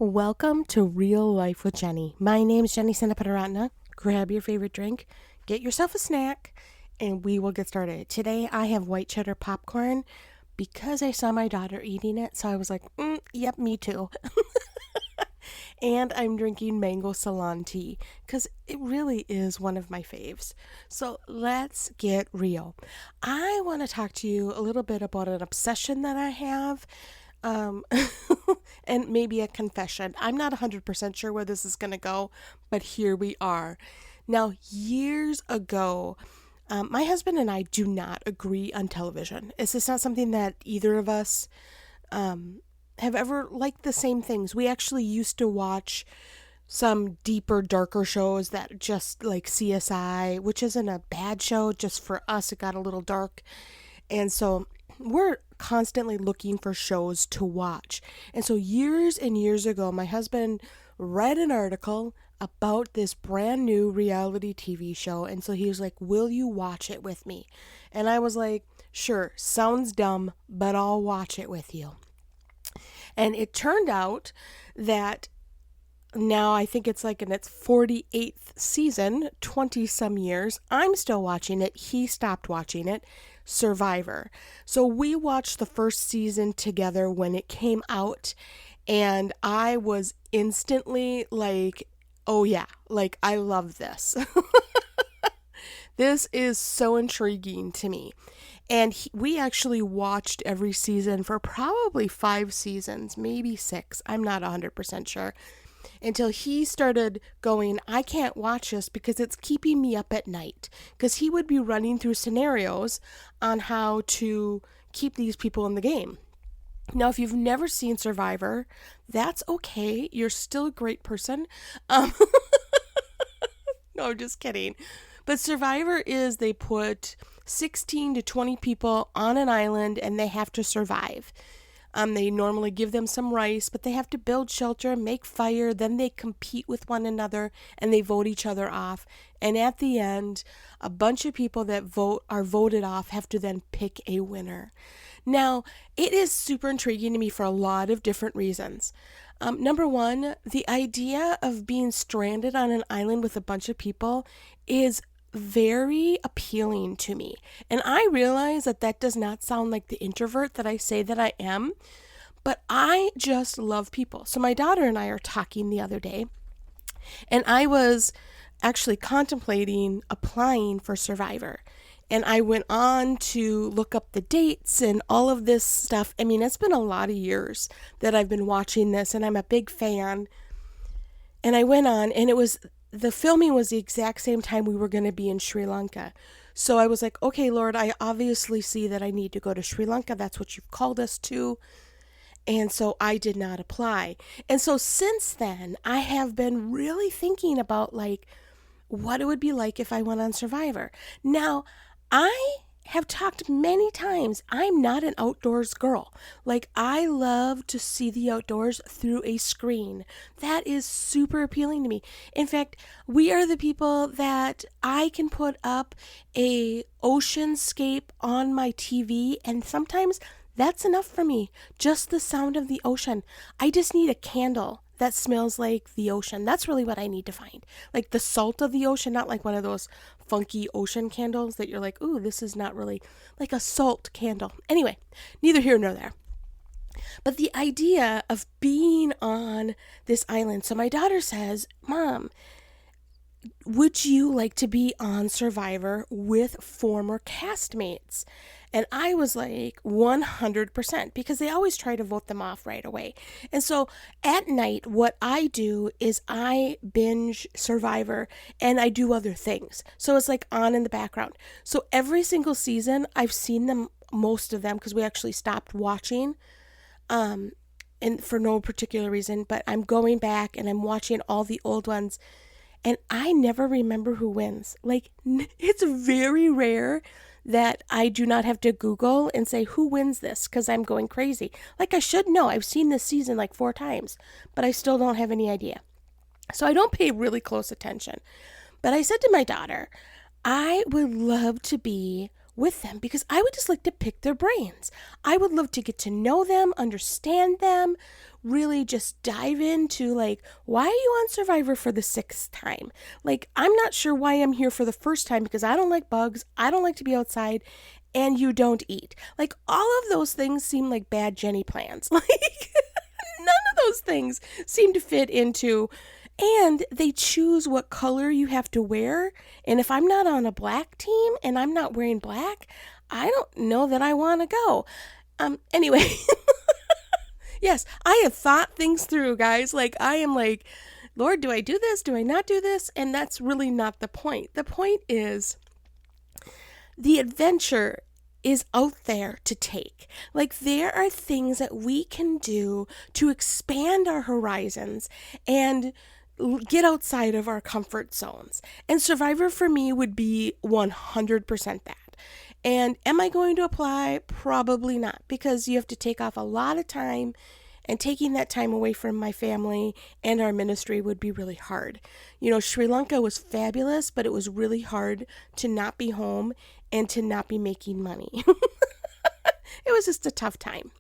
Welcome to Real Life with Jenny. My name is Jenny Sanaparatna. Grab your favorite drink, get yourself a snack, and we will get started. Today I have white cheddar popcorn because I saw my daughter eating it, so I was like, yep, me too. And I'm drinking mango salon tea because it really is one of my faves. So let's get real. I want to talk to you a little bit about an obsession that I have. Um, and maybe a confession. I'm not 100% sure where this is going to go, but here we are. Now, years ago, my husband and I do not agree on television. It's just not something that either of us have ever liked the same things. We actually used to watch some deeper, darker shows that just like CSI, which isn't a bad show, just for us, it got a little dark. And so we're constantly looking for shows to watch. And so years and years ago, my husband read an article about this brand new reality TV show. And so he was like, will you watch it with me? And I was like, sure, sounds dumb, but I'll watch it with you. And it turned out that now I think it's like in its 48th season, 20 some years. I'm still watching it. He stopped watching it. Survivor. So we watched the first season together when it came out, and I was instantly like, oh yeah, like I love this. This is so intriguing to me. And we actually watched every season for probably 5 seasons, maybe 6. I'm not 100% sure. Until he started going, I can't watch this because it's keeping me up at night. Because he would be running through scenarios on how to keep these people in the game. Now, if you've never seen Survivor, that's okay. You're still a great person. No, I'm just kidding. But Survivor is they put 16 to 20 people on an island and they have to survive. They normally give them some rice, but they have to build shelter, make fire, then they compete with one another and they vote each other off. And at the end, a bunch of people that are voted off have to then pick a winner. Now, it is super intriguing to me for a lot of different reasons. Number one, the idea of being stranded on an island with a bunch of people is very appealing to me. And I realize that that does not sound like the introvert that I say that I am, but I just love people. So my daughter and I are talking the other day, and I was actually contemplating applying for Survivor. And I went on to look up the dates and all of this stuff. I mean, it's been a lot of years that I've been watching this, and I'm a big fan. And I went on, and the filming was the exact same time we were going to be in Sri Lanka. So I was like, okay, Lord, I obviously see that I need to go to Sri Lanka. That's what you've called us to. And so I did not apply. And so since then, I have been really thinking about like what it would be like if I went on Survivor. Now, I have talked many times, I'm not an outdoors girl. Like, I love to see the outdoors through a screen. That is super appealing to me. In fact, we are the people that I can put up a oceanscape on my TV, and sometimes that's enough for me. Just the sound of the ocean. I just need a candle that smells like the ocean. That's really what I need to find. Like the salt of the ocean, not like one of those funky ocean candles that you're like, ooh, this is not really like a salt candle. Anyway, neither here nor there. But the idea of being on this island. So my daughter says, Mom, would you like to be on Survivor with former castmates? And I was like 100% because they always try to vote them off right away. And so at night, what I do is I binge Survivor and I do other things. So it's like on in the background. So every single season, I've seen them, most of them, because we actually stopped watching. And for no particular reason, but I'm going back and I'm watching all the old ones. And I never remember who wins. Like, it's very rare that I do not have to Google and say, who wins this? Because I'm going crazy. Like, I should know. I've seen this season like 4 times, but I still don't have any idea. So I don't pay really close attention. But I said to my daughter, I would love to be with them because I would just like to pick their brains. I would love to get to know them, understand them, really just dive into like, why are you on Survivor for the 6th time? Like, I'm not sure why I'm here for the first time because I don't like bugs, I don't like to be outside, and you don't eat. Like, all of those things seem like bad Jenny plans. Like, none of those things seem to fit into. And they choose what color you have to wear. And if I'm not on a black team and I'm not wearing black, I don't know that I want to go. Anyway, yes, I have thought things through, guys. Like, I am like, Lord, do I do this? Do I not do this? And that's really not the point. The point is the adventure is out there to take. Like, there are things that we can do to expand our horizons and get outside of our comfort zones. And Survivor for me would be 100% that. And am I going to apply? Probably not, because you have to take off a lot of time, and taking that time away from my family and our ministry would be really hard. You know, Sri Lanka was fabulous, but it was really hard to not be home and to not be making money. It was just a tough time.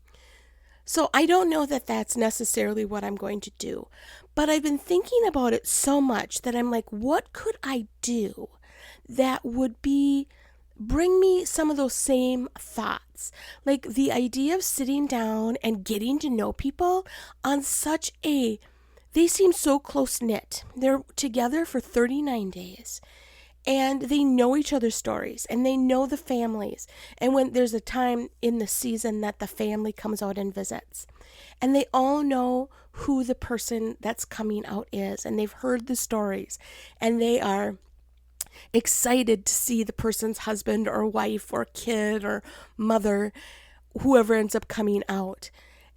So I don't know that that's necessarily what I'm going to do, but I've been thinking about it so much that I'm like, what could I do that would bring me some of those same thoughts? Like the idea of sitting down and getting to know people on they seem so close knit. They're together for 39 days. And they know each other's stories and they know the families. And when there's a time in the season that the family comes out and visits, and they all know who the person that's coming out is, and they've heard the stories, and they are excited to see the person's husband or wife or kid or mother, whoever ends up coming out.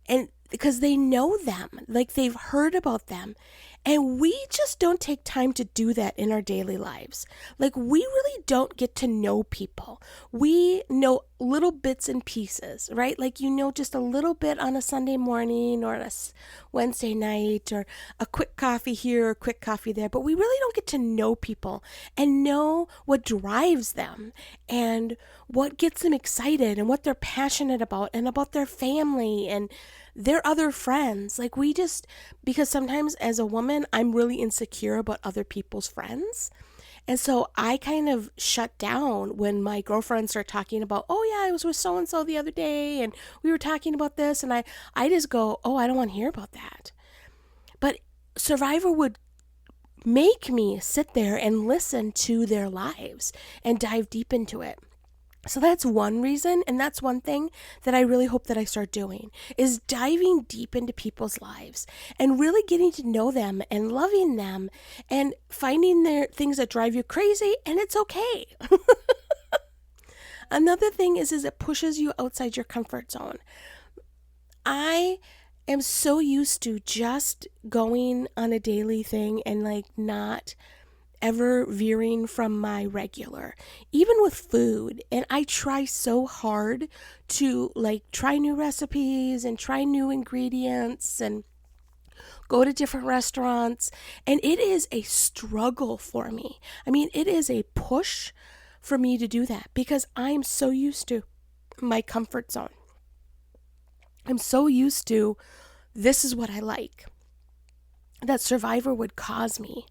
And because they know them, like they've heard about them. And we just don't take time to do that in our daily lives. Like, we really don't get to know people. We know little bits and pieces, right? Like, you know, just a little bit on a Sunday morning or a Wednesday night, or a quick coffee here or a quick coffee there. But we really don't get to know people and know what drives them and what gets them excited and what they're passionate about and about their family and their other friends. Like, because sometimes as a woman, I'm really insecure about other people's friends. And so I kind of shut down when my girlfriends start talking about, oh yeah, I was with so-and-so the other day and we were talking about this. And I just go, oh, I don't want to hear about that. But Survivor would make me sit there and listen to their lives and dive deep into it. So that's one reason, and that's one thing that I really hope that I start doing, is diving deep into people's lives and really getting to know them and loving them and finding their things that drive you crazy, and it's okay. Another thing is it pushes you outside your comfort zone. I am so used to just going on a daily thing and like not ever veering from my regular, even with food. And I try so hard to like try new recipes and try new ingredients and go to different restaurants. And it is a struggle for me. I mean, it is a push for me to do that because I'm so used to my comfort zone. I'm so used to this is what I like, that Survivor would cause me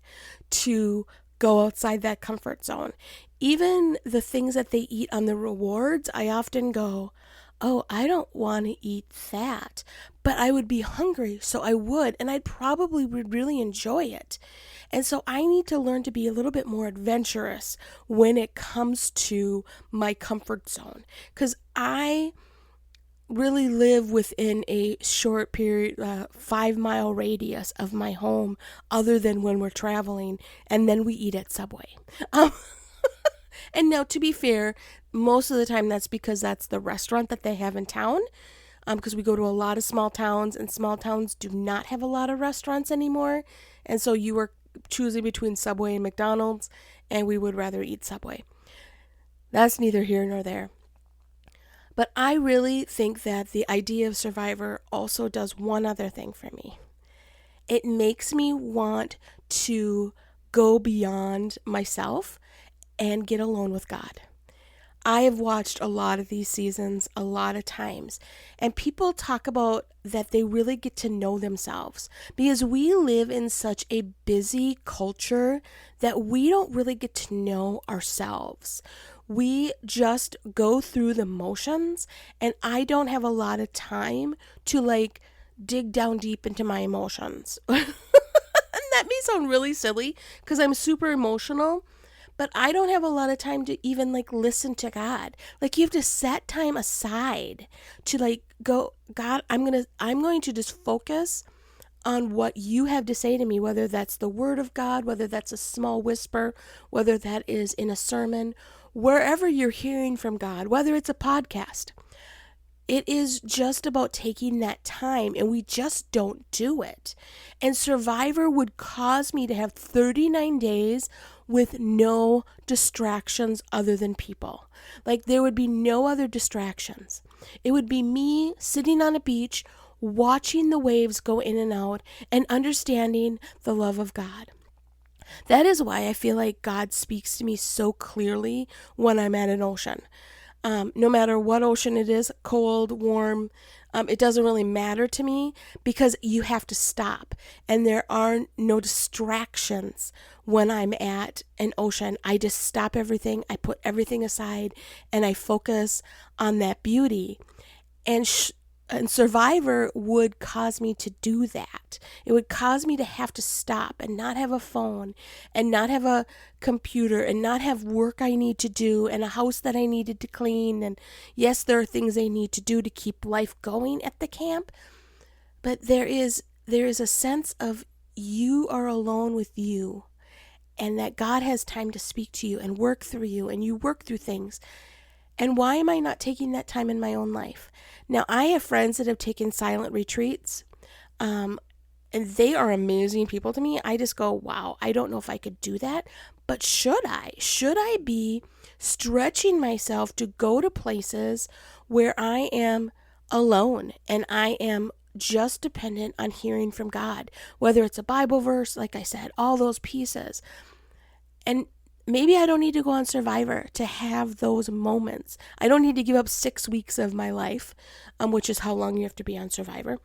to go outside that comfort zone. Even the things that they eat on the rewards, I often go, oh, I don't want to eat that, but I would be hungry, so I would, and I probably would really enjoy it. And so I need to learn to be a little bit more adventurous when it comes to my comfort zone, because I really live within a short period, 5-mile radius of my home, other than when we're traveling, and then we eat at Subway. And now, to be fair, most of the time that's because that's the restaurant that they have in town, because we go to a lot of small towns, and small towns do not have a lot of restaurants anymore, and so you were choosing between Subway and McDonald's, and we would rather eat Subway. That's neither here nor there. But I really think that the idea of Survivor also does one other thing for me. It makes me want to go beyond myself and get alone with God. I have watched a lot of these seasons a lot of times, and people talk about that they really get to know themselves because we live in such a busy culture that we don't really get to know ourselves. We just go through the motions, and I don't have a lot of time to like dig down deep into my emotions. And that may sound really silly because I'm super emotional, but I don't have a lot of time to even like listen to God. Like, you have to set time aside to like go, God, I'm going to just focus on what you have to say to me, whether that's the word of God, whether that's a small whisper, whether that is in a sermon, wherever you're hearing from God, whether it's a podcast. It is just about taking that time, and we just don't do it. And Survivor would cause me to have 39 days with no distractions other than people. Like, there would be no other distractions. It would be me sitting on a beach, watching the waves go in and out, and understanding the love of God. That is why I feel like God speaks to me so clearly when I'm at an ocean. No matter what ocean it is, cold, warm, it doesn't really matter to me because you have to stop. And there are no distractions when I'm at an ocean. I just stop everything. I put everything aside and I focus on that beauty. And Survivor would cause me to do that. It would cause me to have to stop and not have a phone and not have a computer and not have work I need to do and a house that I needed to clean. And yes, there are things I need to do to keep life going at the camp, but there is a sense of you are alone with you, and that God has time to speak to you and work through you, and you work through things. And why am I not taking that time in my own life? Now, I have friends that have taken silent retreats, and they are amazing people to me. I just go, wow, I don't know if I could do that, but should I? Should I be stretching myself to go to places where I am alone and I am just dependent on hearing from God, whether it's a Bible verse, like I said, all those pieces. And maybe I don't need to go on Survivor to have those moments. I don't need to give up 6 weeks of my life, which is how long you have to be on Survivor.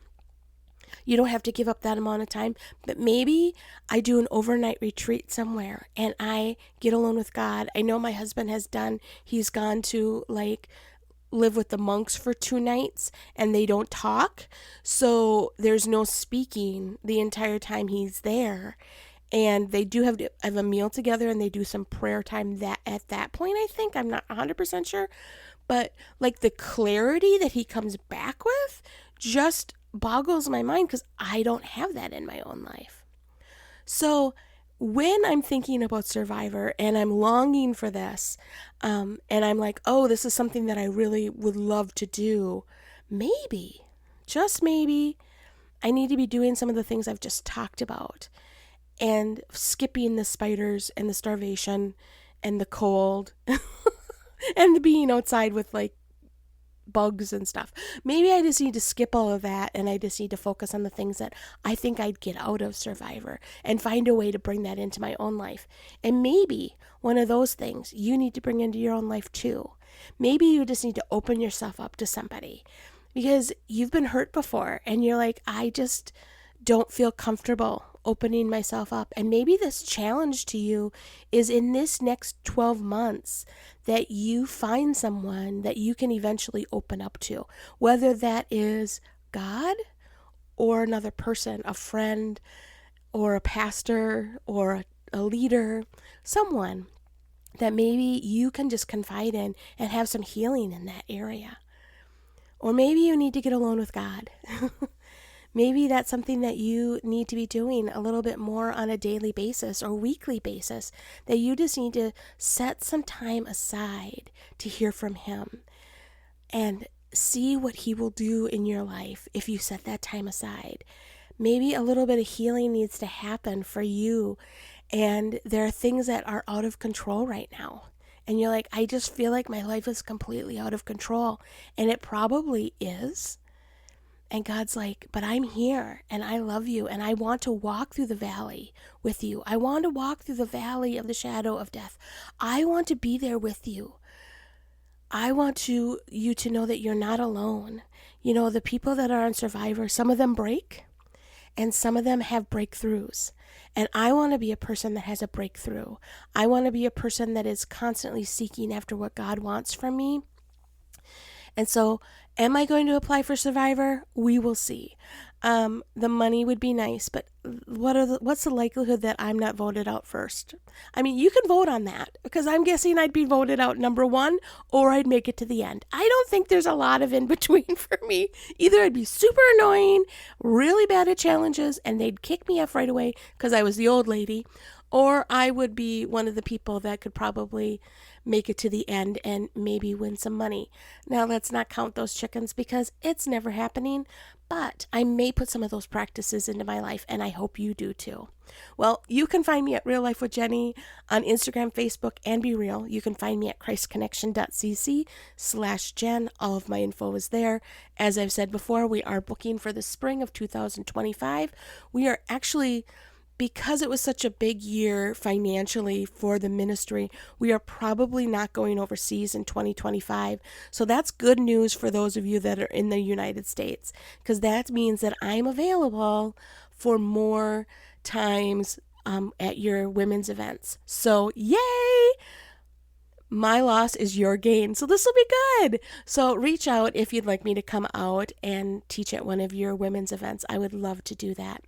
You don't have to give up that amount of time, but maybe I do an overnight retreat somewhere and I get alone with God. I know my husband has done, he's gone to like live with the monks for 2 nights and they don't talk. So there's no speaking the entire time he's there. And they do have a meal together and they do some prayer time that at that point, I think. I'm not 100% sure. But like the clarity that he comes back with just boggles my mind because I don't have that in my own life. So when I'm thinking about Survivor and I'm longing for this, and I'm like, oh, this is something that I really would love to do, maybe, just maybe, I need to be doing some of the things I've just talked about and skipping the spiders and the starvation and the cold and the being outside with like bugs and stuff. Maybe I just need to skip all of that and I just need to focus on the things that I think I'd get out of Survivor and find a way to bring that into my own life. And maybe one of those things you need to bring into your own life too. Maybe you just need to open yourself up to somebody because you've been hurt before and you're like, I just don't feel comfortable opening myself up. And maybe this challenge to you is in this next 12 months that you find someone that you can eventually open up to, whether that is God or another person, a friend or a pastor or a leader, someone that maybe you can just confide in and have some healing in that area. Or maybe you need to get alone with God. Maybe that's something that you need to be doing a little bit more on a daily basis or weekly basis, that you just need to set some time aside to hear from Him and see what He will do in your life if you set that time aside. Maybe a little bit of healing needs to happen for you, and there are things that are out of control right now. And you're like, I just feel like my life is completely out of control. And it probably is. And God's like, but I'm here and I love you and I want to walk through the valley with you. I want to walk through the valley of the shadow of death. I want to be there with you. I want you to know that you're not alone. You know, the people that are on Survivor, some of them break and some of them have breakthroughs. And I want to be a person that has a breakthrough. I want to be a person that is constantly seeking after what God wants from me. And so, am I going to apply for Survivor? We will see. The money would be nice, but what's the likelihood that I'm not voted out first? I mean, you can vote on that because I'm guessing I'd be voted out number one or I'd make it to the end. I don't think there's a lot of in between for me. Either I'd be super annoying, really bad at challenges, and they'd kick me off right away because I was the old lady, or I would be one of the people that could probably make it to the end and maybe win some money. Now, let's not count those chickens because it's never happening, but I may put some of those practices into my life, and I hope you do too. Well, you can find me at Real Life with Jenny on Instagram, Facebook, and Be Real. You can find me at christconnection.cc/Jen. All of my info is there. As I've said before, we are booking for the spring of 2025. We are actually, because it was such a big year financially for the ministry, we are probably not going overseas in 2025. So that's good news for those of you that are in the United States, because that means that I'm available for more times at your women's events. So yay! My loss is your gain. So this will be good. So reach out if you'd like me to come out and teach at one of your women's events. I would love to do that.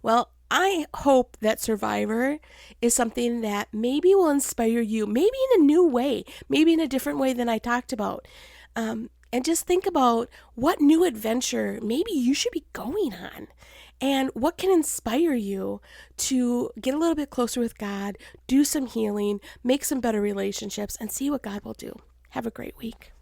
Well, I hope that Survivor is something that maybe will inspire you, maybe in a new way, maybe in a different way than I talked about. And just think about what new adventure maybe you should be going on and what can inspire you to get a little bit closer with God, do some healing, make some better relationships, and see what God will do. Have a great week.